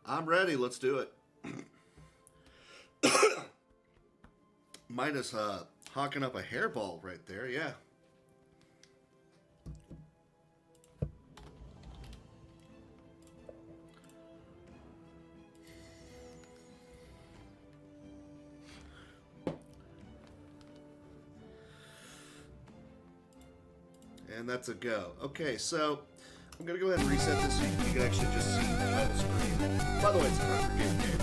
I'm ready. Let's do it. Minus hawking up a hairball right there, yeah. And that's a go. Okay, so I'm going to go ahead and reset this so you can actually just see the title screen. By the way, it's a Retro Game game.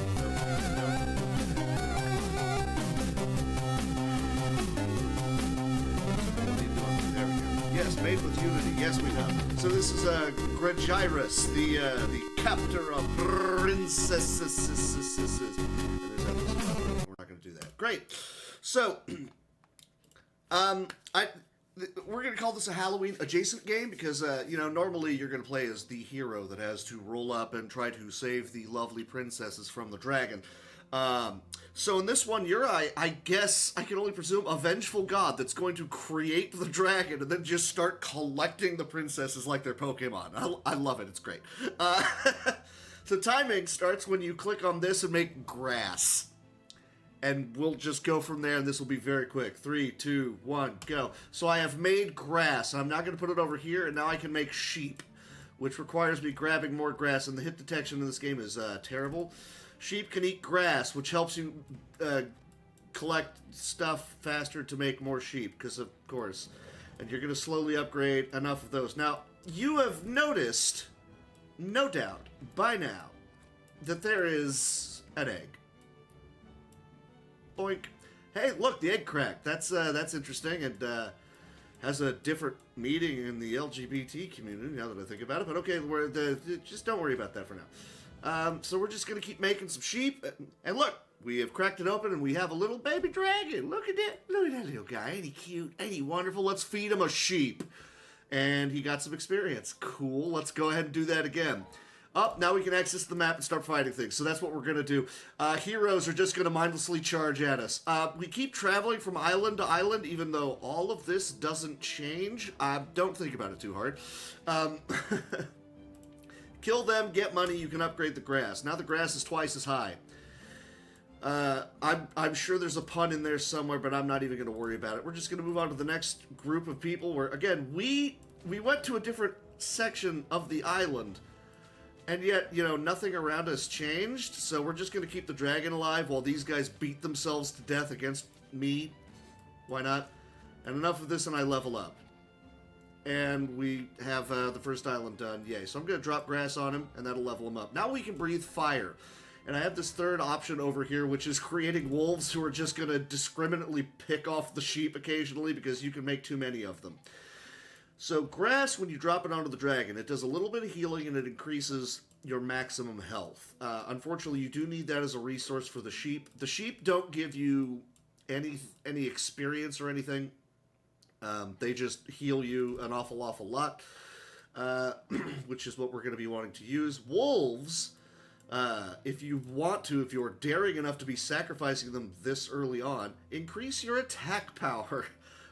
There we go. Yes, made with Unity. Yes, we know. So this is Gragyriss, the Captor of princesses. And there's we're not going to do that. Great. So, we're going to call this a Halloween adjacent game because, you know, normally you're going to play as the hero that has to roll up and try to save the lovely princesses from the dragon. So in this one, you're, I guess, I can only presume, a vengeful god that's going to create the dragon and then just start collecting the princesses like they're Pokemon. I love it. It's great. So timing starts when you click on this and make grass. And we'll just go from there, and this will be very quick. 3, 2, 1, go. So I have made grass. I'm not going to put it over here, and now I can make sheep, which requires me grabbing more grass, and the hit detection in this game is terrible. Sheep can eat grass, which helps you collect stuff faster to make more sheep, because of course. And you're going to slowly upgrade enough of those. Now, you have noticed, no doubt, by now, that there is an egg. Boink. Hey, look, the egg cracked. That's interesting and has a different meaning in the LGBT community now that I think about it. But okay, just don't worry about that for now. So we're just going to keep making some sheep. And look, we have cracked it open and we have a little baby dragon. Look at that. Look at that little guy. Ain't he cute? Ain't he wonderful? Let's feed him a sheep. And he got some experience. Cool. Let's go ahead and do that again. Oh, now we can access the map and start fighting things. So that's what we're going to do. Heroes are just going to mindlessly charge at us. We keep traveling from island to island, even though all of this doesn't change. Don't think about it too hard. Kill them, get money, you can upgrade the grass. Now the grass is twice as high. I'm sure there's a pun in there somewhere, but I'm not even going to worry about it. We're just going to move on to the next group of people where, again, we went to a different section of the island. And yet, you know, nothing around us changed, so we're just going to keep the dragon alive while these guys beat themselves to death against me. Why not? And enough of this and I level up. And we have the first island done. Yay. So I'm going to drop grass on him, and that'll level him up. Now we can breathe fire. And I have this third option over here, which is creating wolves who are just going to discriminately pick off the sheep occasionally because you can make too many of them. So grass, when you drop it onto the dragon, it does a little bit of healing and it increases your maximum health. Unfortunately, you do need that as a resource for the sheep. The sheep don't give you any experience or anything. They just heal you an awful lot, which is what we're going to be wanting to use. Wolves, if you want to, if you're daring enough to be sacrificing them this early on, increase your attack power,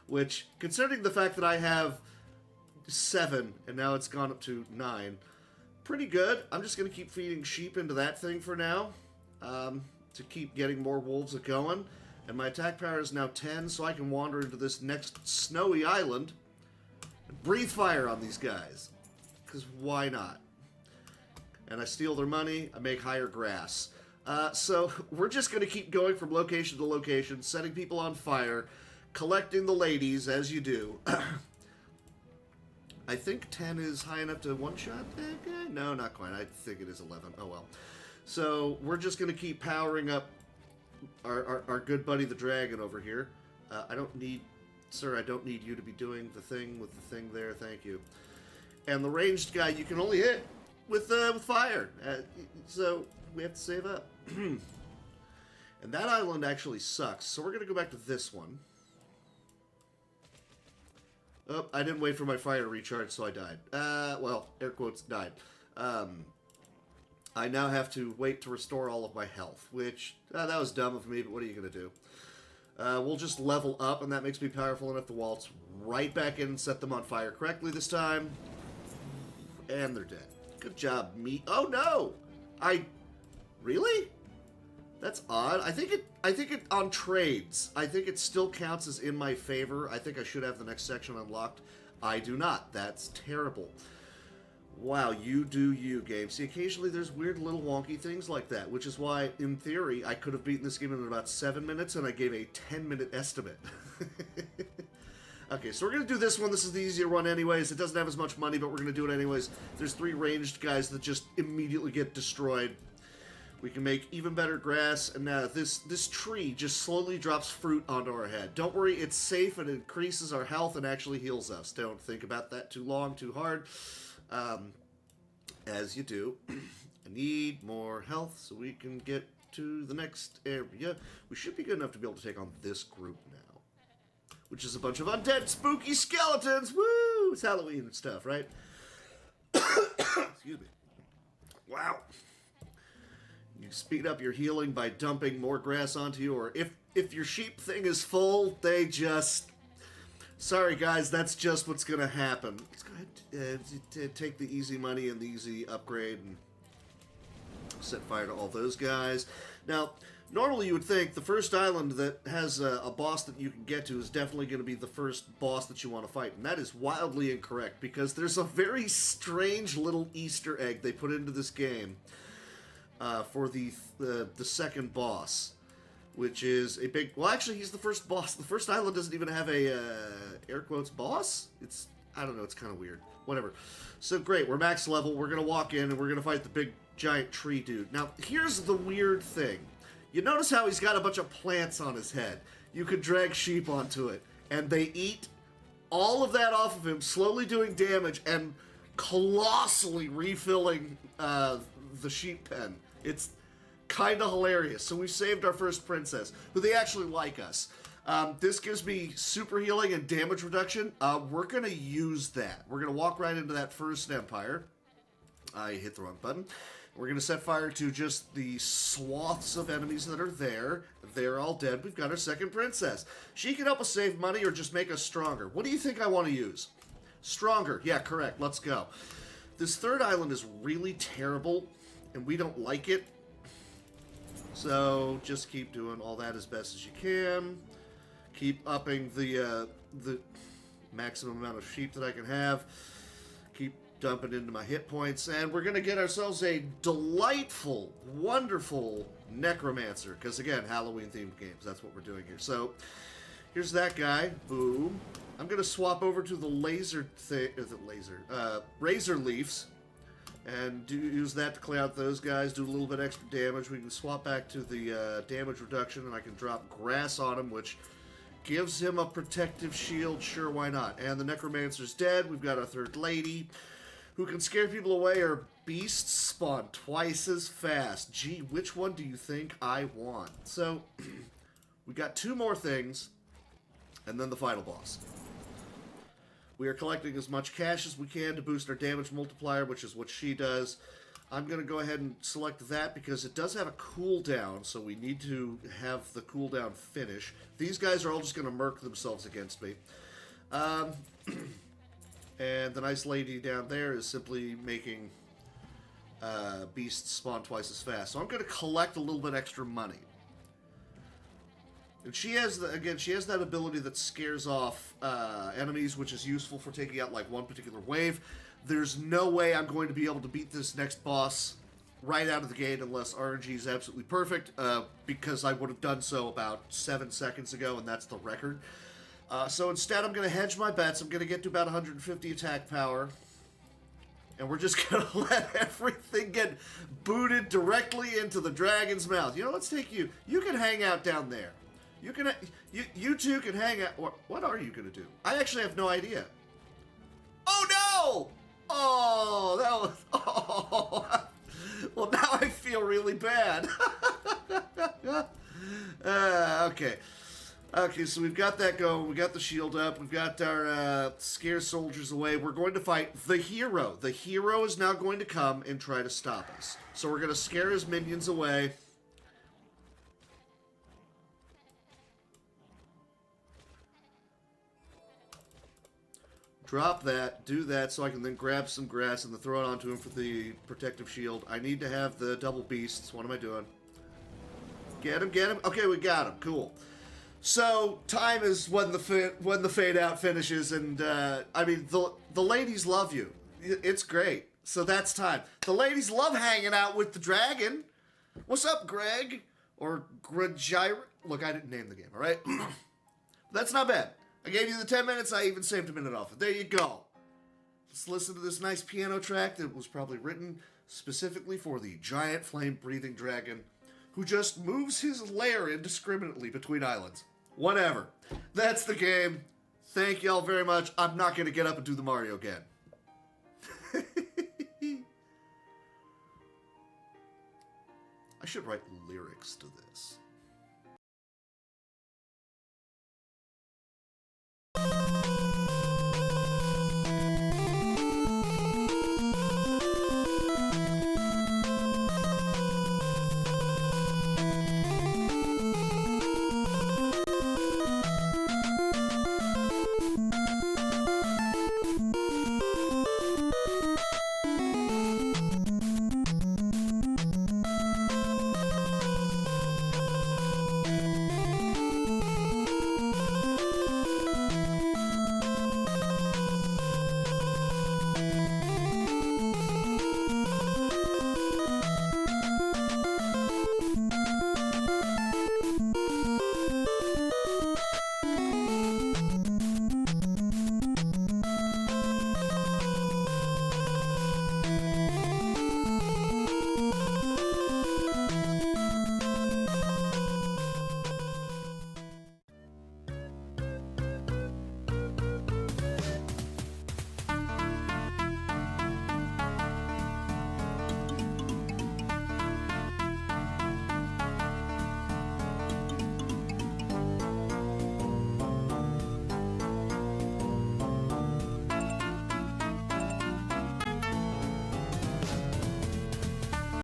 which, considering the fact that I have 7, and now it's gone up to 9. Pretty good. I'm just going to keep feeding sheep into that thing for now, to keep getting more wolves going. And my attack power is now 10, so I can wander into this next snowy island and breathe fire on these guys. Because why not? And I steal their money, I make higher grass. So we're just going to keep going from location to location, setting people on fire, collecting the ladies, as you do. I think 10 is high enough to one-shot that guy? No, not quite. I think it is 11. Oh, well. So, we're just going to keep powering up our good buddy the dragon over here. I don't need... Sir, I don't need you to be doing the thing with the thing there. Thank you. And the ranged guy you can only hit with fire. So, we have to save up. And that island actually sucks. So, we're going to go back to this one. Oh, I didn't wait for my fire to recharge, so I died. Well, air quotes, died. I now have to wait to restore all of my health, which, that was dumb of me, but what are you going to do? We'll just level up, and that makes me powerful enough to waltz right back in and set them on fire correctly this time. And they're dead. Good job, me. Oh, no! I Really? That's odd. I think it on trades. I think it still counts as in my favor. I think I should have the next section unlocked. I do not. That's terrible. Wow, you do you, game. See, occasionally there's weird little wonky things like that, which is why, in theory, I could have beaten this game in about 7 minutes, and I gave a 10-minute estimate. Okay, so we're going to do this one. This is the easier one anyways. It doesn't have as much money, but we're going to do it anyways. There's 3 ranged guys that just immediately get destroyed. We can make even better grass, and now this tree just slowly drops fruit onto our head. Don't worry, it's safe and increases our health and actually heals us. Don't think about that too long, too hard. As you do. I need more health so we can get to the next area. We should be good enough to be able to take on this group now, which is a bunch of undead spooky skeletons. Woo! It's Halloween and stuff, right? Excuse me. Wow. You speed up your healing by dumping more grass onto you, or if your sheep thing is full, they just... Sorry, guys, that's just what's going to happen. Let's go ahead and take the easy money and the easy upgrade and set fire to all those guys. Now, normally you would think the first island that has a boss that you can get to is definitely going to be the first boss that you want to fight, and that is wildly incorrect, because there's a very strange little Easter egg they put into this game for the second boss, which is a big... Well, actually, he's the first boss. The first island doesn't even have a, air quotes, boss? It's... I don't know, it's kind of weird. Whatever. So, great, we're max level. We're going to walk in, and we're going to fight the big, giant tree dude. Now, here's the weird thing. You notice how he's got a bunch of plants on his head. You could drag sheep onto it, and they eat all of that off of him, slowly doing damage, and colossally refilling the sheep pen. It's kind of hilarious. So we saved our first princess, who they actually like us. This gives me super healing and damage reduction. We're going to use that. We're going to walk right into that first empire. I hit the wrong button. We're going to set fire to just the swaths of enemies that are there. They're all dead. We've got our second princess. She can help us save money or just make us stronger. What do you think I want to use? Stronger. Yeah, correct. Let's go. This third island is really terrible, and we don't like it. So just keep doing all that as best as you can. Keep upping the maximum amount of sheep that I can have. Keep dumping into my hit points, and we're going to get ourselves a delightful, wonderful necromancer, because again, Halloween-themed games, that's what we're doing here. So, here's that guy. Boom. I'm going to swap over to the razor leaves, and use that to clear out those guys, do a little bit extra damage. We can swap back to the damage reduction, and I can drop grass on him, which gives him a protective shield. Sure, why not? And the necromancer's dead. We've got our third lady, who can scare people away, or beasts spawn twice as fast. Gee, which one do you think I want? So, we got 2 more things, and then the final boss. We are collecting as much cash as we can to boost our damage multiplier, which is what she does. I'm going to go ahead and select that because it does have a cooldown, so we need to have the cooldown finish. These guys are all just going to murk themselves against me. And the nice lady down there is simply making beasts spawn twice as fast. So I'm going to collect a little bit extra money. And she has, she has that ability that scares off enemies, which is useful for taking out, like, one particular wave. There's no way I'm going to be able to beat this next boss right out of the gate unless RNG is absolutely perfect, because I would have done so about 7 seconds ago, and that's the record. So instead, I'm going to hedge my bets. I'm going to get to about 150 attack power. And we're just going to let everything get booted directly into the dragon's mouth. You know, let's take you. You can hang out down there. You can. You two can hang out. What are you going to do? I actually have no idea. Oh, no! Oh, that was... Oh. Well, now I feel really bad. Okay. Okay, so we've got that going. We got the shield up. We've got our scare soldiers away. We're going to fight the hero. The hero is now going to come and try to stop us. So we're going to scare his minions away. Drop that, do that, so I can then grab some grass and then throw it onto him for the protective shield. I need to have the double beasts. What am I doing? Get him, get him. Okay, we got him. Cool. So, time is when the fade out finishes, and, I mean, the ladies love you. It's great. So that's time. The ladies love hanging out with the dragon. What's up, Greg? Or Gragyriss? Look, I didn't name the game, alright? That's not bad. I gave you the 10 minutes, I even saved a minute off it. There you go. Let's listen to this nice piano track that was probably written specifically for the giant flame-breathing dragon who just moves his lair indiscriminately between islands. Whatever. That's the game. Thank y'all very much. I'm not going to get up and do the Mario again. I should write lyrics to this.